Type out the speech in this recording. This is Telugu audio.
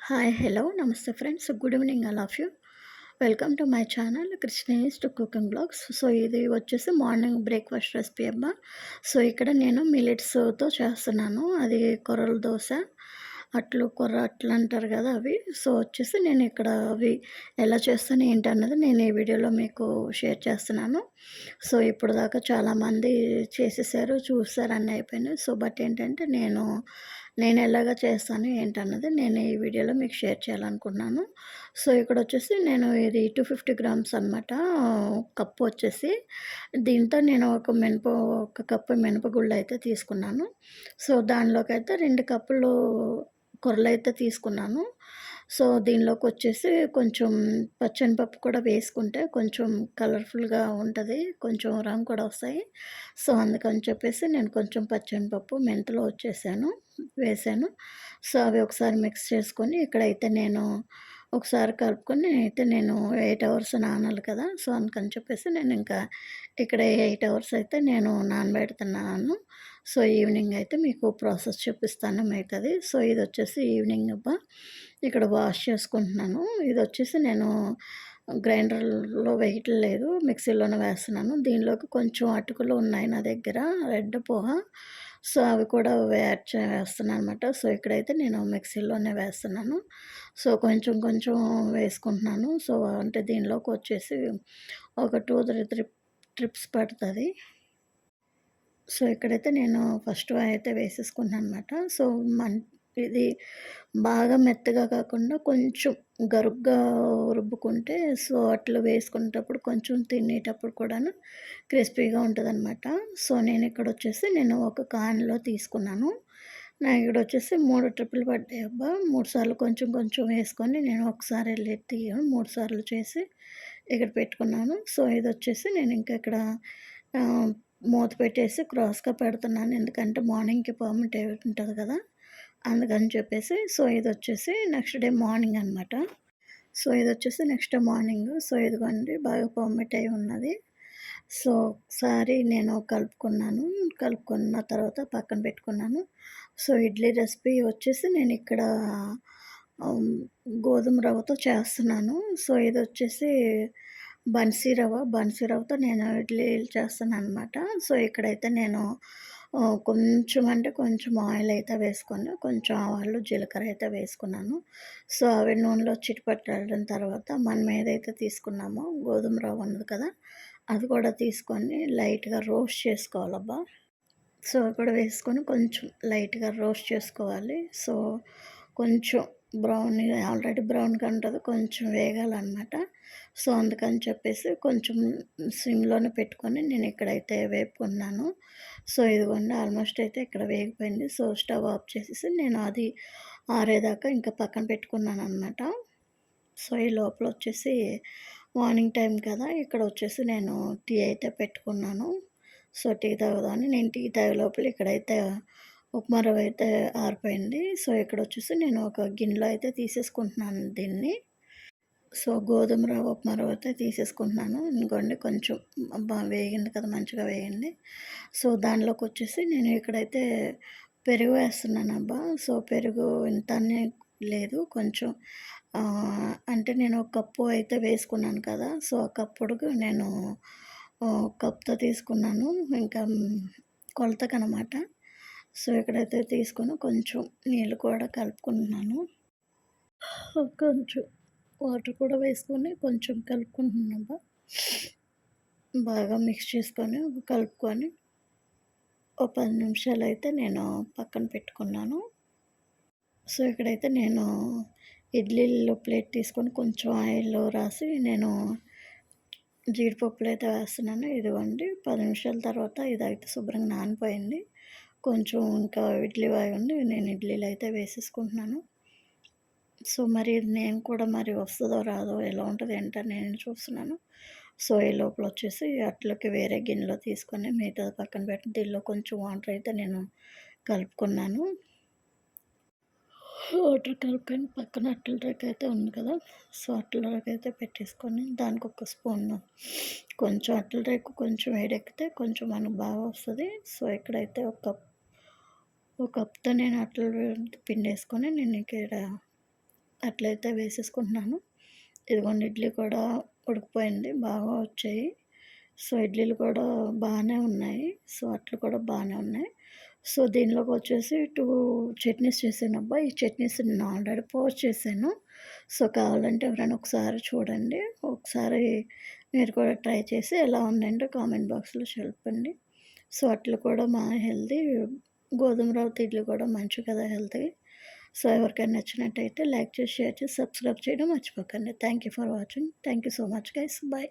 హాయ్, హలో, నమస్తే friends. Good evening all of you. Welcome to my channel కృష్ణేస్ట్ కుకింగ్ బ్లాగ్స్. సో, ఇది వచ్చేసి మార్నింగ్ బ్రేక్‌ఫాస్ట్ రెసిపీ అబ్బా. సో, ఇక్కడ నేను మిల్లెట్స్‌తో చేస్తున్నాను. అది కొర్రల దోస, కొర్ర అట్లు అంటారు కదా అవి. సో, వచ్చేసి నేను ఇక్కడ అవి ఎలా చేస్తాను ఏంటన్నది నేను ఈ వీడియోలో మీకు షేర్ చేస్తున్నాను. సో, ఇప్పటిదాకా చాలామంది చేసేసారు, చూసారు, అన్నీ అయిపోయినాయి. సో, బట్ ఏంటంటే నేను ఎలాగా చేస్తాను ఏంటన్నది నేను ఈ వీడియోలో మీకు షేర్ చేయాలనుకుంటున్నాను. సో, ఇక్కడొచ్చేసి నేను ఇది 250 గ్రామ్స్ అనమాట. కప్పు వచ్చేసి దీంతో నేను ఒక కప్పు మినపగుళ్ళయితే తీసుకున్నాను. సో, దానిలోకైతే 2 కప్పులు కొర్రలైతే తీసుకున్నాను. సో, దీనిలోకొచ్చేసి కొంచెం పచ్చెనపప్పు కూడా వేసుకుంటే కొంచెం కలర్‌ఫుల్‌గా ఉంటది. కొంచెం రంగు కూడా వస్తాయి. సో, అందుకని చెప్పేసి నేను కొంచెం పచ్చెనపప్పు, మెంతులు వేశాను. సో, అవి ఒకసారి మిక్స్ చేసుకొని ఇక్కడైతే నేను ఒకసారి కలుపుకొని అయితే నేను 8 అవర్స్ నానాలి కదా! సో, అందుకని చెప్పేసి నేనింకా ఇక్కడ 8 అవర్స్ అయితే నేను నానబెడుతున్నాను. సో, ఈవినింగ్ అయితే మీకు ప్రాసెస్ చూపిస్తాను మిగతాది. సో, ఇదొచ్చేసి ఈవినింగ్ అబ్బా. ఇక్కడ వాష్ చేసుకుంటున్నాను. ఇదొచ్చేసి నేను గ్రైండర్‌లో వేయట్లేదు. మిక్సీలోనే వేస్తున్నాను. దీనిలోకి కొంచెం అటుకులు ఉన్నాయి నా దగ్గర, రెడ్ పోహ. సో, అవి కూడా యాడ్ చేస్తున్నాననమాట. సో, ఇక్కడైతే నేను మిక్సీలోనే వేస్తున్నాను. సో, కొంచెం కొంచెం వేసుకుంటున్నాను. సో, అంటే దీనిలోకొచ్చేసి ఒక 2, 3 ట్రిప్స్ పడతది. సో, ఇక్కడైతే నేను ఫస్ట్ అయితే వేసేసుకున్నాననమాట. సో, ఇది బాగా మెత్తగా కాకుండా కొంచెం గరుగ్గా రుబ్బుకుంటే, సో, అట్లు వేసుకునేటప్పుడు కొంచెం తినేటప్పుడు కూడాను క్రిస్పీగా ఉంటదనమాట. సో, నేను ఒక కాన్‌లో తీసుకున్నాను. నాకిక్కడొచ్చేసి 3 ట్రిప్పులు పడ్డాయబ్బా. 3 సార్లు కొంచెం కొంచెం వేసుకొని నేను ఒకసారి ఎళ్ళెత్తి 3 సార్లు చేసి ఇక్కడ పెట్టుకున్నాను. సో, ఇదొచ్చేసి నేనింకా ఇక్కడ ఆహ్, మూత పెట్టేసి క్రాస్‌గా పెడుతున్నాను. ఎందుకంటే మార్నింగ్‌కి పర్మెంట్ అయి ఉంటది కదా! అందుకని చెప్పేసి. సో, ఇదొచ్చేసి నెక్స్ట్ డే మార్నింగ్ అనమాట. సో, ఇదొచ్చేసి నెక్స్ట్ డే మార్నింగ్. సో, ఇదిగోండి బాగా పర్మెంట్ అయి ఉన్నది. సో, ఒకసారి నేను కలుపుకున్నాను. కలుపుకున్న తర్వాత పక్కన పెట్టుకున్నాను. సో, ఇడ్లీ రెసిపీ వచ్చేసి నేనిక్కడ ఆహ్, గోధుమ రవ్వతో చేస్తున్నాను. సో, ఇదొచ్చేసి బన్సీ రవ్వతో నేను ఇడ్లీలు చేస్తాననమాట. సో, ఇక్కడైతే నేను కొంచెం అంటే కొంచెం ఆయిలయితే వేసుకొని, కొంచెం ఆవాలు, జీలకర్ర అయితే వేసుకున్నాను. సో, అవి నూనెలో చిటపట్లాడిన తర్వాత మనం ఏదైతే తీసుకున్నామో గోధుమ రవ్వ ఉంది కదా! అది కూడా తీసుకొని లైట్‌గా రోస్ట్ చేసుకోవాలబ్బా. సో, అవి కూడా వేసుకొని కొంచెం లైట్‌గా రోస్ట్ చేసుకోవాలి. సో, కొంచెం ఆల్రెడీ బ్రౌన్‌గా ఉంటది. కొంచెం వేగాలనమాట. సో, అందుకని చెప్పేసి కొంచెం సిమ్‌లోనే పెట్టుకొని నేనిక్కడైతే వేపుకున్నాను. సో, ఇదిగోండి ఆల్మోస్ట్ అయితే ఇక్కడ వేగిపోయింది. సో, స్టవ్ ఆఫ్ చేసేసి నేను అది ఆరేదాకా ఇంకా పక్కన పెట్టుకున్నాననమాట. సో, ఈ లోపలొచ్చేసి మార్నింగ్ టైం కదా! ఇక్కడొచ్చేసి నేను టీ అయితే పెట్టుకున్నాను. సో, టీ తాగుదామని నేను టీ తాగే లోపల ఇక్కడైతే ఉప్మా రవ్వ అయితే ఆరిపోయింది. సో, ఇక్కడొచ్చేసి నేను ఒక గిన్నెలో అయితే తీసేసుకుంటున్నాను దీన్ని. సో, గోధుమ రవ్వ, ఉప్మా రవ్వ అయితే తీసేసుకుంటున్నాను. ఇంగోండి కొంచెం వేగింది కదా! మంచిగా వేగింది. సో, దానిలోకొచ్చేసి నేను ఇక్కడైతే పెరుగు వేస్తున్నానబ్బా. సో, పెరుగు ఇంతని లేదు కొంచెం అంటే నేను ఒక కప్పు అయితే వేసుకున్నాను కదా! సో, ఆ కప్పుడుకు నేను కప్‌తో తీసుకున్నాను. ఇంకా కొలతకనమాట. సో, ఇక్కడైతే తీసుకొని కొంచెం నీళ్ళు కూడా కలుపుకుంటున్నాను. కొంచెం వాటర్ కూడా వేసుకొని కొంచెం కలుపుకుంటున్నాను. బాగా మిక్స్ చేసుకొని, కలుపుకొని ఓ 10 నిమిషాలయితే నేను పక్కన పెట్టుకున్నాను. సో, ఇక్కడైతే నేను ఇడ్లీలో ప్లేట్ తీసుకొని కొంచెం ఆయిల్ రాసి నేను జీడిపప్పులైతే వేస్తున్నాను. ఇదిగోండి 10 నిమిషాల తర్వాత ఇదైతే శుభ్రంగా నానిపోయింది. కొంచెం ఇంకా ఇడ్లీ ఉండి నేను ఇడ్లీలయితే వేసేసుకుంటున్నాను. సో, మరి నేను కూడా మరి వస్తదో రాదో ఎలా ఉంటదో ఏంటని నేను చూస్తున్నాను. సో, ఈ లోపలొచ్చేసి అట్లకి వేరే గిన్నెలో తీసుకొని మిగతాది పక్కన పెట్టి దీనిలో కొంచెం వాటర్ అయితే నేను కలుపుకున్నాను. వాటర్ కలుపుకొని పక్కన అట్ల రేకు అయితే ఉంది కదా! సో, అట్ల రేకు అయితే పెట్టేసుకొని దానికొక స్పూను కొంచెం అట్ల రేకు కొంచెం వేడెక్కితే కొంచెం మనకు బాగా వస్తది. సో, ఇక్కడైతే ఒక కప్‌తో నేను పిండేసుకొని నేను ఇక్కడ అట్లయితే వేసేసుకుంటున్నాను. ఇదిగోండి ఇడ్లీ కూడా ఉడికిపోయింది. బాగా వచ్చాయి. సో, ఇడ్లీలు కూడా బానే ఉన్నాయి. సో, అట్లు కూడా బానే ఉన్నాయి. సో, దీనిలోకొచ్చేసి 2 చట్నీస్ చేశానబ్బా! ఈ చట్నీస్ నేను ఆల్రెడీ పోస్ట్ చేశాను. సో, కావాలంటే ఎవరైనా ఒకసారి చూడండి. ఒకసారి మీరు కూడా ట్రై చేసి ఎలా ఉందంటే కామెంట్ బాక్స్‌లో తెలపండి. సో, అట్లు కూడా హెల్తీ. గోధుమ రవ్వతో ఇడ్లీ కూడా మంచివి కదా హెల్త్‌కి. సో, ఎవరికైనా నచ్చినట్టయితే లైక్ చేసి, షేర్ చేసి, సబ్స్క్రైబ్ చేయడం మర్చిపోకండి. Thank you for watching. Thank you so much guys. By.